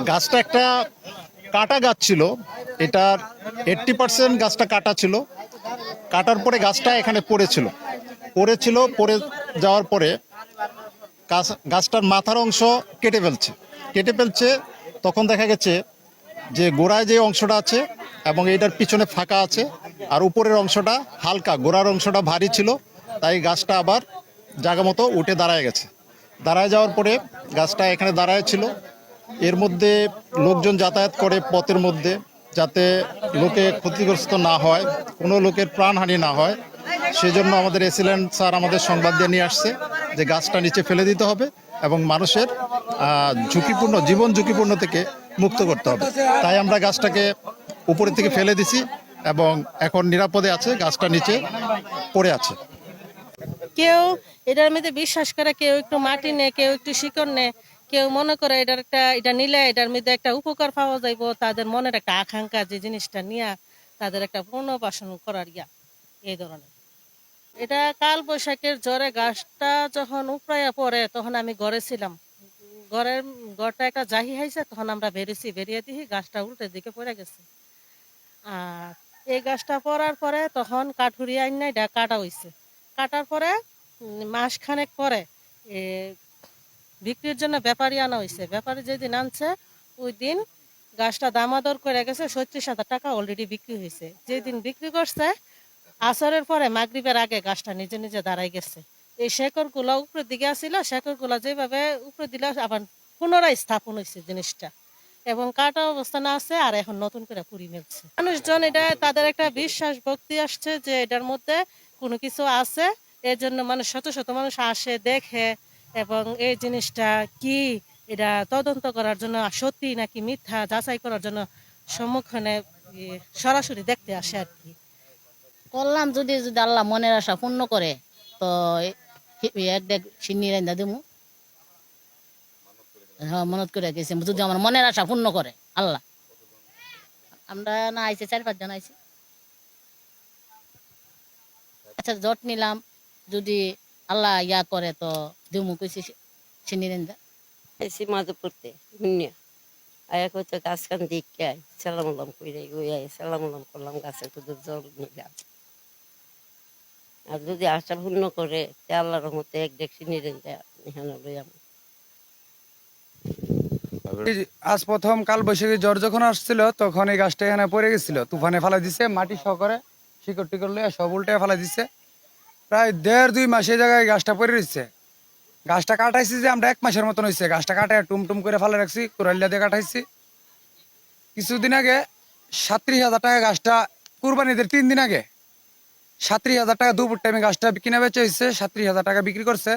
গাছটা একটা কাটা গাছ ছিল। এটার 80% গাছটা কাটা ছিল। কাটার পরে গাছটা এখানে পড়ে যাওয়ার পরে গাছটার মাথার অংশ কেটে ফেলছে। তখন দেখা গেছে যে গোড়ায় যে অংশটা আছে এবং এটার পিছনে ফাঁকা আছে, আর উপরের অংশটা হালকা, গোড়ার অংশটা ভারী ছিল। তাই গাছটা আবার জায়গা মতো উঠে দাঁড়ায় যাওয়ার পরে গাছটা এখানে দাঁড়ায় ছিল। এর মধ্যে লোকজন যাতায়াত করে পথের মধ্যে, যাতে লোকে ক্ষতিগ্রস্ত না হয়, কোনো লোকের প্রাণহানি না হয়। সেজন্য আমাদের এসিল্যান্ড স্যার আমাদের সংবাদ দিয়ে নিয়ে আসছে যে গাছটা নিচে ফেলে দিতে হবে এবং মানুষের জীবন ঝুঁকিপূর্ণ থেকে মুক্ত করতে হবে। তাই আমরা গাছটাকে উপরের থেকে ফেলে দিছি এবং এখন নিরাপদে আছে, গাছটা নিচে পড়ে আছে। কেউ এটার মধ্যে বিশ্বাস করে, কেউ একটু মাটি নেয়, কেউ একটু শিকড় নেয়, কেউ মনে করে এটা নিলে এটার মধ্যে একটা উপকার পাওয়া যাইব। তাদের মনের একটা আকাঙ্ক্ষা যে জিনিসটা নিয়ে তাদের একটা পুনর্বাসন করার এই ধরনের। এটা কাল বৈশাখের জ্বরে গাছটা যখন উপড়াইয়া পড়ে তখন আমি ঘরে ছিলাম। ঘরটা একটা জাহি হাইছে, তখন আমরা বেরিয়ে দিই গাছটা উল্টের দিকে পড়ে গেছে। আর এই গাছটা পড়ার পরে তখন কাঠুরি আইন না এটা কাটা হয়েছে। কাটার পরে মাসখানেক পরে বিক্রির জন্য ব্যাপারী আনা হয়েছে। ব্যাপারী যেদিন আনছে ওই দিন গাছটা দামাদর করে গেছে, 36,000 টাকা অলরেডি বিক্রি হয়েছে। যেদিন বিক্রি করছে আসরের পরে মাগরিবের আগে গাছটা নিজে নিজে দাঁড়াই গেছে। এই শেকড়গুলো উপরের দিকে আসছিল, শেকড়গুলো যেভাবে উপরে দিলে আবার পুনরায় স্থাপন হয়েছে জিনিসটা, এবং কাটা অবস্থানে আছে আর এখন নতুন করে পুরি মেলছে। মানুষজন এটা তাদের একটা বিশ্বাস ভক্তি আসছে যে এটার মধ্যে কোনো কিছু আছে। এর জন্য শত শত মানুষ আসে, দেখে, এবং এই জিনিসটা কি এটা তদন্ত করার জন্য, সত্যি নাকি মিথ্যা যাচাই করার জন্য সম্মুখীনে সরাসরি দেখতে আসে আর কি। করলাম যদি যদি আল্লাহ মনের আশা পূর্ণ করে তো এক দেখ সিন্নি রান্দা দেবো। হ্যাঁ, মনত করে গেছি যদি আমার মনের আশা পূর্ণ করে আল্লাহ। আমরা না আইছে 4-5 জন আইছি। আচ্ছা, জট নিলাম, যদি আল্লাহ করে তো দেবো কইছি সিন্নি রান্দা। আইসি মাঝে পড়তে শুনিয়া আয়া কইতো গাছ খান দিকে আয়, সালাম আলাম কইরে ওই আয় সালাম আলাম করলাম, গাছে তো জল নিলাম। আর যদি আশা পূর্ণ করে তে আল্লাহর রহমতে এক দেখছি নিরেন এখানে লইয়াম। আজ প্রথম কাল বৈশাখী জ্বর যখন আসছিল তখন এই গাছটা এখানে পড়ে গেছিল, তুফানে ফেলা দিছে, মাটি সহকারে শিকড় টিকড় লইয়া সব উল্টে ফেলা দিছে। প্রায় 1.5-2 মাস এই জায়গায় গাছটা পড়ে রয়েছে। গাছটা কাটাইছি যে আমরা 1 মাসের মতন হয়েছে। গাছটা কাটায় টুমটুম করে ফেলে রাখছি, কোরাইলা দিয়ে কাটাইছি। কিছুদিন আগে 37,000 টাকা গাছটা, কুরবানিদের 3 দিন আগে 37,000 টাকা দুপুর টাইমে গাছটা কিনা বেচে হয়েছে। 37,000 টাকা বিক্রি করছে।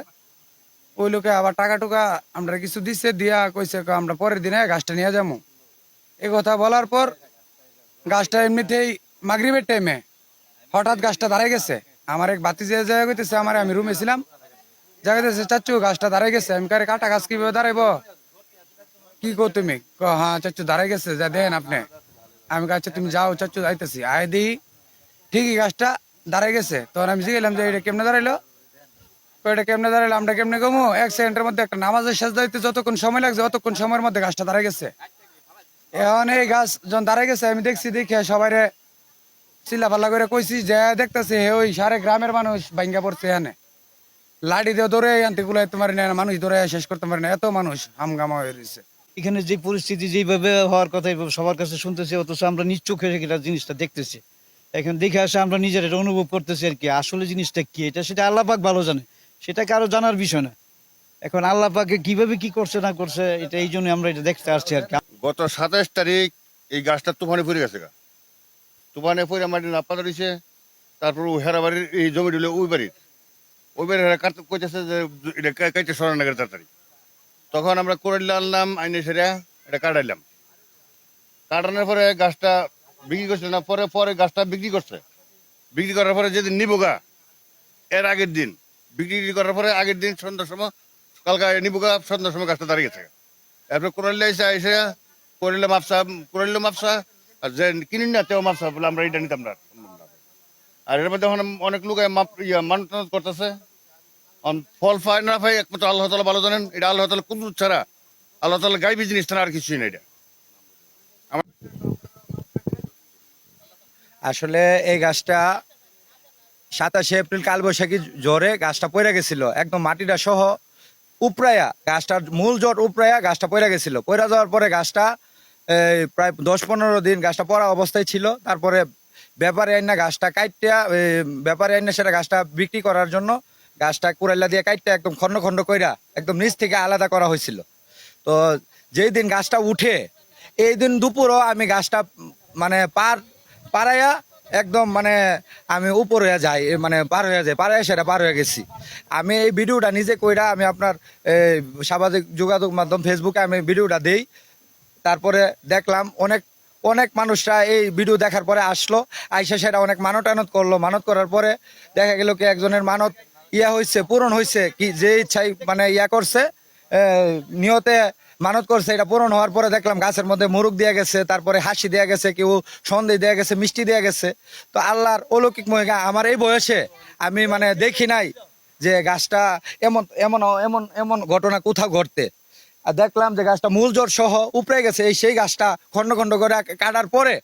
ওই লোকে আবার টাকা টুকা আমরা কিছু দিচ্ছে, দিয়া কইছে আমরা পরের দিনে গাছটা নিয়ে যাবো। এই কথা বলার পর গাছটা এমনিতেই মাগরিবের টাইমে হঠাৎ গাছটা দাঁড়াই গেছে। আমার এক বাতি যে জায়গা কইতেছে, আমি রুমে ছিলাম, জায়গাতেছে চাচ্চু গাছটা দাঁড়াই গেছে। আমি কারে কাটা গাছ কিভাবে দাঁড়াইব, কি কো তুমি? হ্যাঁ চাচ্চু দাঁড়াই গেছে, যা দেন আপনি। আমি কাছে তুমি যাও চাচ্চু, যাইতেছি। আয় দিই ঠিকই গাছটা দাঁড়াই গেছে। তখন আমি জিগেলাম যে এটা কেমনে দাঁড়াইলো, এটা কেমনে দাঁড়াইলো, আমরা কেমনে কমো? 1 সেকেন্ডের মধ্যে একটা নামাজের সাজদা দিতে যতক্ষণ সময় লাগছে অতক্ষণ সময়ের মধ্যে গাছটা দাঁড়াই গেছে। এখন এই গাছ যখন দাঁড়াই গেছে আমি দেখে সবাই চিল্লাপাল্লা করে কইছি, যে দেখতেছে ওই সারে গ্রামের মানুষ ভাঙ্গা পড়ছে। এখানে লাঠি দিয়ে দৌড়ে আনতে গুলাইতে পারি না, মানুষ দৌড়ে শেষ করতে পারি না, এত মানুষ হামগামা হয়ে রয়েছে। এখানে যে পরিস্থিতি যেভাবে হওয়ার কথা সবার কাছে শুনতেছি, অথচ আমরা নিজ চোখে জিনিসটা দেখতেছি। এখন দেখে আসে আমরা নিজের এটা অনুভব করতেছি আর কি। আসলে জিনিসটা কি এটা সেটা আল্লাহ পাক ভালো জানে, সেটা কারো জানার বিষয় না। এখন আল্লাহ পাকে কিভাবে কি করছে না করছে এটা এই জন্য আমরা এটা দেখতে আসছি আর কি। গত 27 তারিখ এই গাছটা তুফানে পড়ে গেছে। তুফানে পড়ে মাটি না পাতা দিছে। তারপর হেরা বাড়ির এই জমি দিল ওই বাড়ির হেরা কাটতে কইতেছে যে এটা কাইতে সরানো গেলে তাড়াতাড়ি। তখন আমরা করে আনলাম, আইনে সেরা এটা কাটাইলাম। কাটানোর পরে গাছটা বিক্রি করছিল না, পরে গাছটা বিক্রি করছে। বিক্রি করার পরে যেদিন নিবগা এর আগের দিন বিক্রি করার পরে আগের দিন সন্ধ্যার সময় কালকে নিবগা সন্ধ্যার সময় গাছটা দাঁড়িয়ে গেছে। এরপরে কোরাইলে এসে কোরাইলে মাপসা আর যে কিনি না তেও মাপসা বলে আমরা এটা নিতাম না। আর এর মধ্যে অনেক লোক মানত করতেছে, ফল পায় না পায় একমাত্র আল্লাহ তাআলা ভালো জানেন। এটা আল্লাহ তাআলা কুদরত ছাড়া, আল্লাহ তাআলা গায়বী জিনিস ছাড়া আর কিছুই না। এটা আসলে এই গাছটা 27 এপ্রিল কালবৈশাখী জ্বরে গাছটা পড়ে গেছিল, একদম মাটিটা সহ উপরায়া, গাছটার মূল জট উপরায়া গাছটা পড়ে গেছিল। পড়ে যাওয়ার পরে গাছটা প্রায় 10-15 দিন গাছটা পড়া অবস্থায় ছিল। তারপরে ব্যাপারে আইনা গাছটা কাইটিয়া, ব্যাপারে আইনা সেটা গাছটা বিক্রি করার জন্য গাছটা কুড়াইলা দিয়ে কাইটে একদম খন্ড খন্ড কইরা একদম নিচ থেকে আলাদা করা হয়েছিল। তো যেই দিন গাছটা উঠে এই দিন দুপুরও আমি গাছটা মানে পাড়াইয়া একদম মানে আমি উপর হয়ে যাই, মানে পার হয়ে যায়, পাড়ায় সেটা পার হয়ে গেছি। আমি এই ভিডিওটা নিজে কইরা আমি আপনার সামাজিক যোগাযোগ মাধ্যম ফেসবুকে আমি ভিডিওটা দেই। তারপরে দেখলাম অনেক অনেক মানুষরা এই ভিডিও দেখার পরে আসলো, আইসা সেটা অনেক মানত করলো। মানত করার পরে দেখা গেল কি একজনের মানত হয়েছে, পূরণ হয়েছে, কি যে ইচ্ছাই মানে করছে, নিয়তে মানত করছে, এটা পূরণ হওয়ার পরে দেখলাম গাছের মধ্যে মুরুখ দেয়া গেছে, তারপরে হাসি দেয়া গেছে, কেউ সন্দেশ দেয়া গেছে, মিষ্টি দেয়া গেছে। তো আল্লাহর অলৌকিক মহিমা, আমার এই বয়সে আমি মানে দেখি নাই যে গাছটা এমন এমন এমন এমন ঘটনা কোথাও ঘটতে। আর দেখলাম যে গাছটা মূল জোর সহ উপরে গেছে, সেই গাছটা খন্ড খন্ড করে কাটার পরে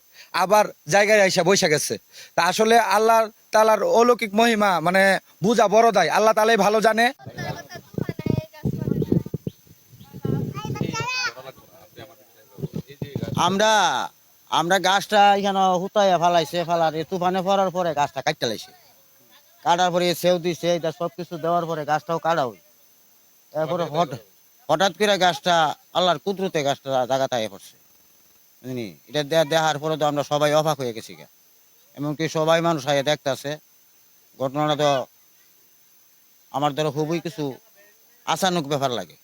আবার জায়গায় এসে বসে গেছে। তা আসলে আল্লাহ তাআলার অলৌকিক মহিমা মানে বুঝা বড় দায়, আল্লাহ তাআলাই ভালো জানে। আমরা আমরা গাছটা এখানে হুতাইয়া ফালাইছে, ফেলার এই তুফানে পড়ার পরে গাছটা কাটতে লাইছে, কাটার পরে সেও দিছে, এটা সব কিছু দেওয়ার পরে গাছটাও কাটা হই। এরপরে হঠাৎ করে গাছটা আল্লাহর কুদরতে গাছটা জায়গাতে আয়ে পড়ছে, বুঝলি। এটা দেখার পরে তো আমরা সবাই অবাক হয়ে গেছি গা, এমনকি সবাই মানুষ আয়ে দেখতেছে। ঘটনাটা তো আমার দ্বারা খুবই কিছু আচানক ব্যাপার লাগে।